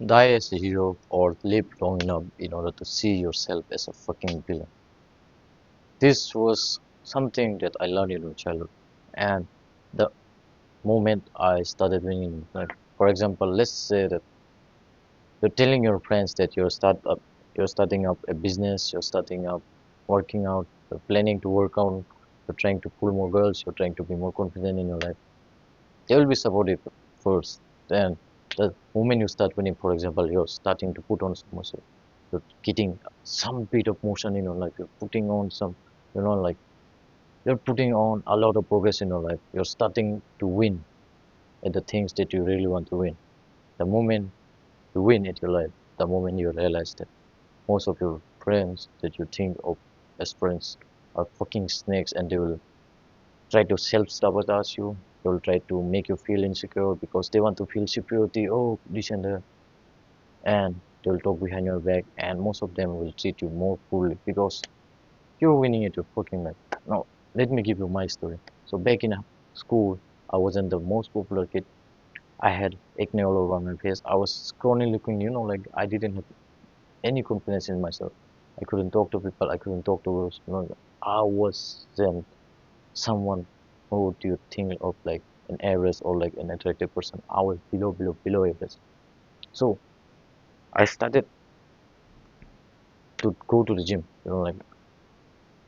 Die as a hero or live long enough in order to see yourself as a fucking villain. This was something that I learned in my childhood. And the moment I started winning, like, for example, let's say that you're telling your friends that you're starting up a business, you're starting up working out, you're planning to work out, you're trying to pull more girls, you're trying to be more confident in your life. They will be supportive first. Then the moment you start winning, for example, you're starting to put on some muscle. You're getting some bit of motion in your life. You're putting on some, like you're putting on a lot of progress in your life. You're starting to win at the things that you really want to win. The moment you win at your life, the moment you realize that most of your friends that you think of as friends are fucking snakes and they will try to self-sabotage you. They will try to make you feel insecure because they want to feel security. Oh, this and that. And they will talk behind your back, and most of them will treat you more poorly because you're winning at your fucking life. Now, let me give you my story. So back in school, I wasn't the most popular kid. I had acne all over my face. I was scrawny looking, like I didn't have any confidence in myself. I couldn't talk to people. I couldn't talk to girls. I wasn't someone who do you think of like an average or like an attractive person. I was below average. So I started to go to the gym. Like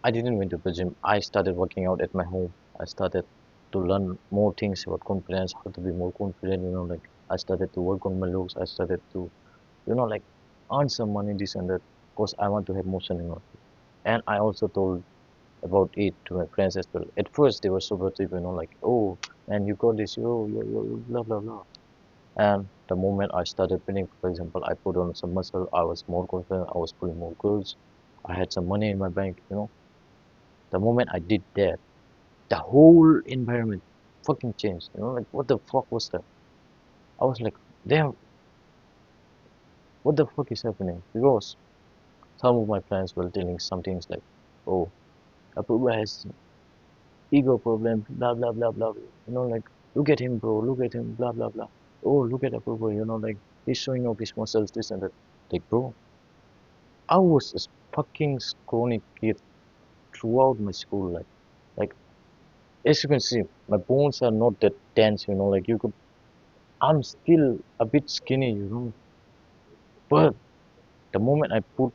I didn't went to the gym. I started working out at my home. I started to learn more things about confidence, how to be more confident. Like I started to work on my looks. I started to, like earn some money, this and that, because I want to have motion in life. And I also told about it to my friends as well. At first, they were supportive, like, oh, man, you got this, blah, blah, blah. And the moment I started winning, for example, I put on some muscle, I was more confident, I was pulling more girls, I had some money in my bank. The moment I did that, the whole environment fucking changed. Like, what the fuck was that? I was like, damn, what the fuck is happening? Because some of my friends were telling some things like, oh, Apuba has ego problem, blah blah blah blah. Like look at him, bro, look at him, blah blah blah. Oh, look at Apurva, like he's showing off his muscles, this and that. Like, bro, I was a fucking scrawny kid throughout my school life. Like, as you can see, my bones are not that dense, like you could. I'm still a bit skinny. But the moment I put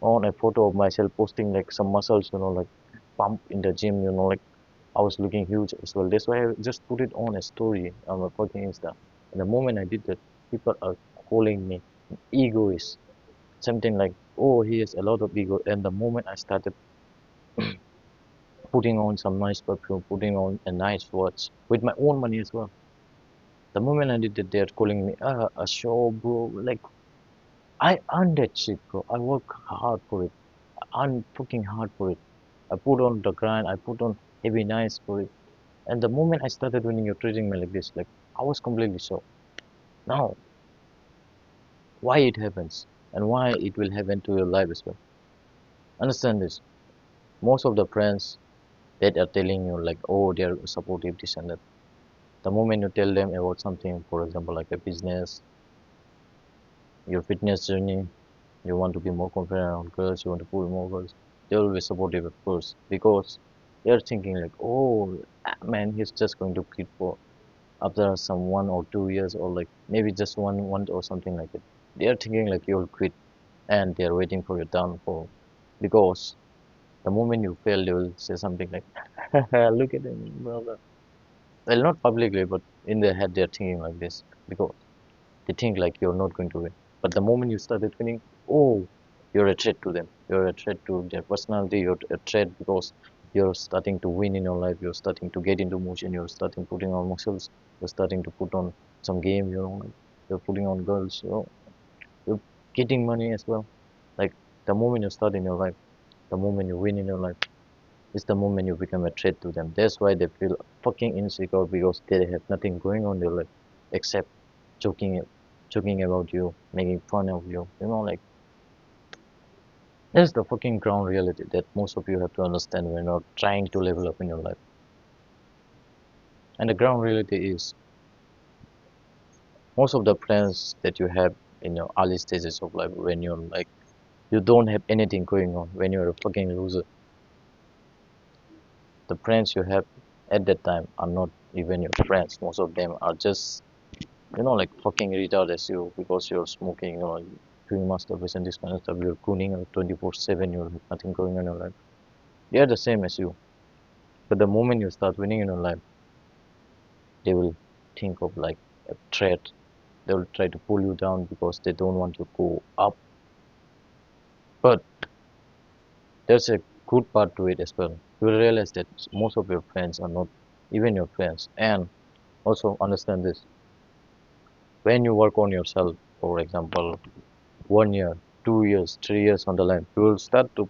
on a photo of myself posting like some muscles, like pump in the gym, like I was looking huge as well. That's why I just put it on a story on my fucking Insta. And the moment I did that, people are calling me egoist. Something like, oh, he has a lot of ego. And the moment I started putting on some nice perfume, putting on a nice watch with my own money as well. The moment I did that, they're calling me, a show, bro. Like, I earned that shit, bro. I work hard for it. I earned fucking hard for it. I put on the grind, I put on heavy nights for it. And the moment I started winning, you're treating me like this, like I was completely shocked. Now, why it happens and why it will happen to your life as well. Understand this. Most of the friends that are telling you like, oh, they're supportive, this and that. The moment you tell them about something, for example, like a business, your fitness journey, you want to be more confident on girls, you want to pull more girls, they will be supportive at first because they're thinking like, oh, man, he's just going to quit for after some 1 or 2 years or like maybe just one or something like it. They are thinking like you'll quit and they are waiting for your downfall because the moment you fail, they will say something like, look at him, blah, blah. Well, not publicly, but in their head, they're thinking like this because they think like you're not going to win. But the moment you started winning, oh, you're a threat to them. You're a threat to their personality. You're a threat because you're starting to win in your life. You're starting to get into motion. You're starting putting on muscles. You're starting to put on some game. Like you're putting on girls. You're getting money as well. Like the moment you start in your life, the moment you win in your life, is the moment you become a threat to them. That's why they feel fucking insecure because they have nothing going on in their life except joking joking about you, making fun of you. Like that's the fucking ground reality that most of you have to understand when you're trying to level up in your life. And the ground reality is most of the friends that you have in your early stages of life when you're like you don't have anything going on, when you're a fucking loser. The friends you have at that time are not even your friends. Most of them are just, like fucking retarded as you because you're smoking or doing masturbation, this kind of stuff. You're cooning 24/7, you have nothing going on in your life. They are the same as you. But the moment you start winning in your life, they will think of like a threat. They will try to pull you down because they don't want to go up. But there's a good part to it as well. You will realize that most of your friends are not even your friends. And also understand this. When you work on yourself, for example, 1 year, 2 years, 3 years on the line, you will start to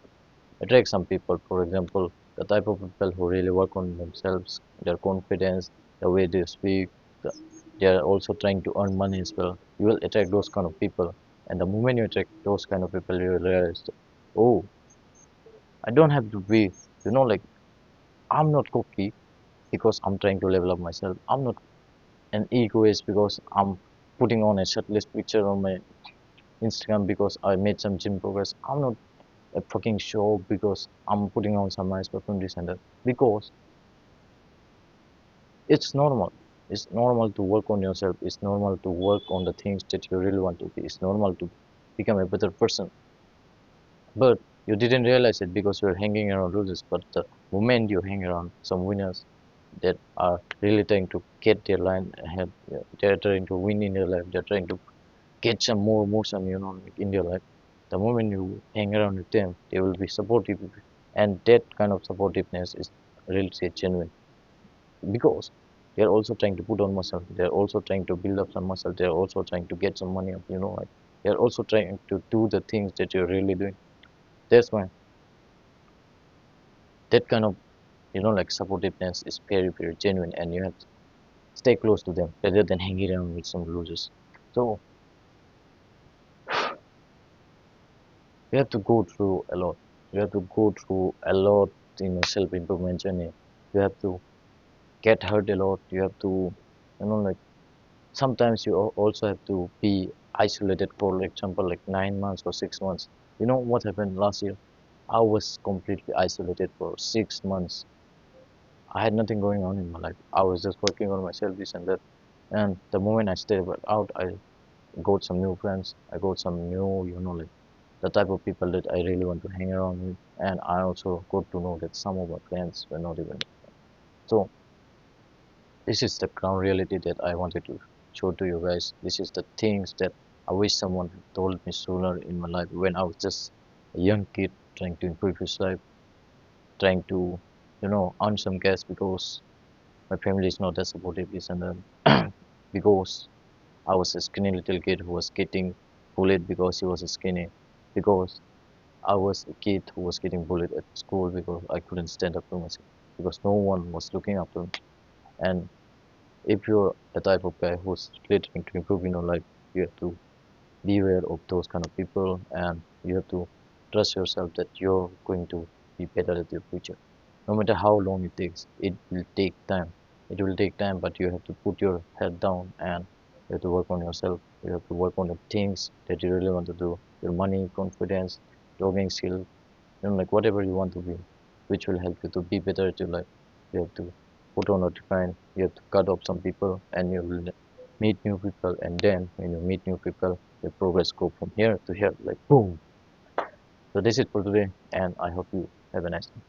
attract some people. For example, the type of people who really work on themselves, their confidence, the way they speak, they are also trying to earn money as well. You will attract those kind of people. And the moment you attract those kind of people, you will realize, that, oh, I don't have to be, like I'm not cocky because I'm trying to level up myself. I'm not an egoist because I'm putting on a shirtless picture on my Instagram because I made some gym progress. I'm not a fucking show because I'm putting on some nice perfume this and that. Because it's normal. It's normal to work on yourself. It's normal to work on the things that you really want to be. It's normal to become a better person. But you didn't realize it because you're hanging around losers. But the moment you hang around some winners that are really trying to get their line ahead, yeah, they're trying to win in their life. They're trying to get some more motion, like in their life. The moment you hang around with them, they will be supportive, and that kind of supportiveness is really genuine because they're also trying to put on muscle. They're also trying to build up some muscle. They're also trying to get some money up. Like they're also trying to do the things that you're really doing. That's why that kind of like supportiveness is very very genuine, and you have to stay close to them rather than hanging around with some losers. So you have to go through a lot. You have to go through a lot in a self-improvement journey. You have to get hurt a lot. You have to, like sometimes you also have to be isolated for example like 9 months or 6 months. You know what happened last year? I was completely isolated for 6 months. I had nothing going on in my life. I was just working on myself, this and that. And the moment I stepped out, I got some new friends. I got some new, like the type of people that I really want to hang around with. And I also got to know that some of my friends were not even. So this is the ground reality that I wanted to show to you guys. This is the things that I wish someone had told me sooner in my life when I was just a young kid trying to improve his life, trying to, earn some cash because my family is not that supportive, this and that. Because I was a skinny little kid who was getting bullied because he was skinny. Because I was a kid who was getting bullied at school because I couldn't stand up to myself. Because no one was looking after me. And if you're the type of guy who's really trying to improve in your life, you have to beware of those kind of people and you have to trust yourself that you're going to be better at your future. No matter how long it takes, it will take time. It will take time, but you have to put your head down and you have to work on yourself. You have to work on the things that you really want to do. Your money, confidence, jogging skill, like whatever you want to be, which will help you to be better at your life. You have to put on a define, you have to cut off some people and you will meet new people, and then when you meet new people your progress go from here to here like boom. So this is for today and I hope you have a nice day.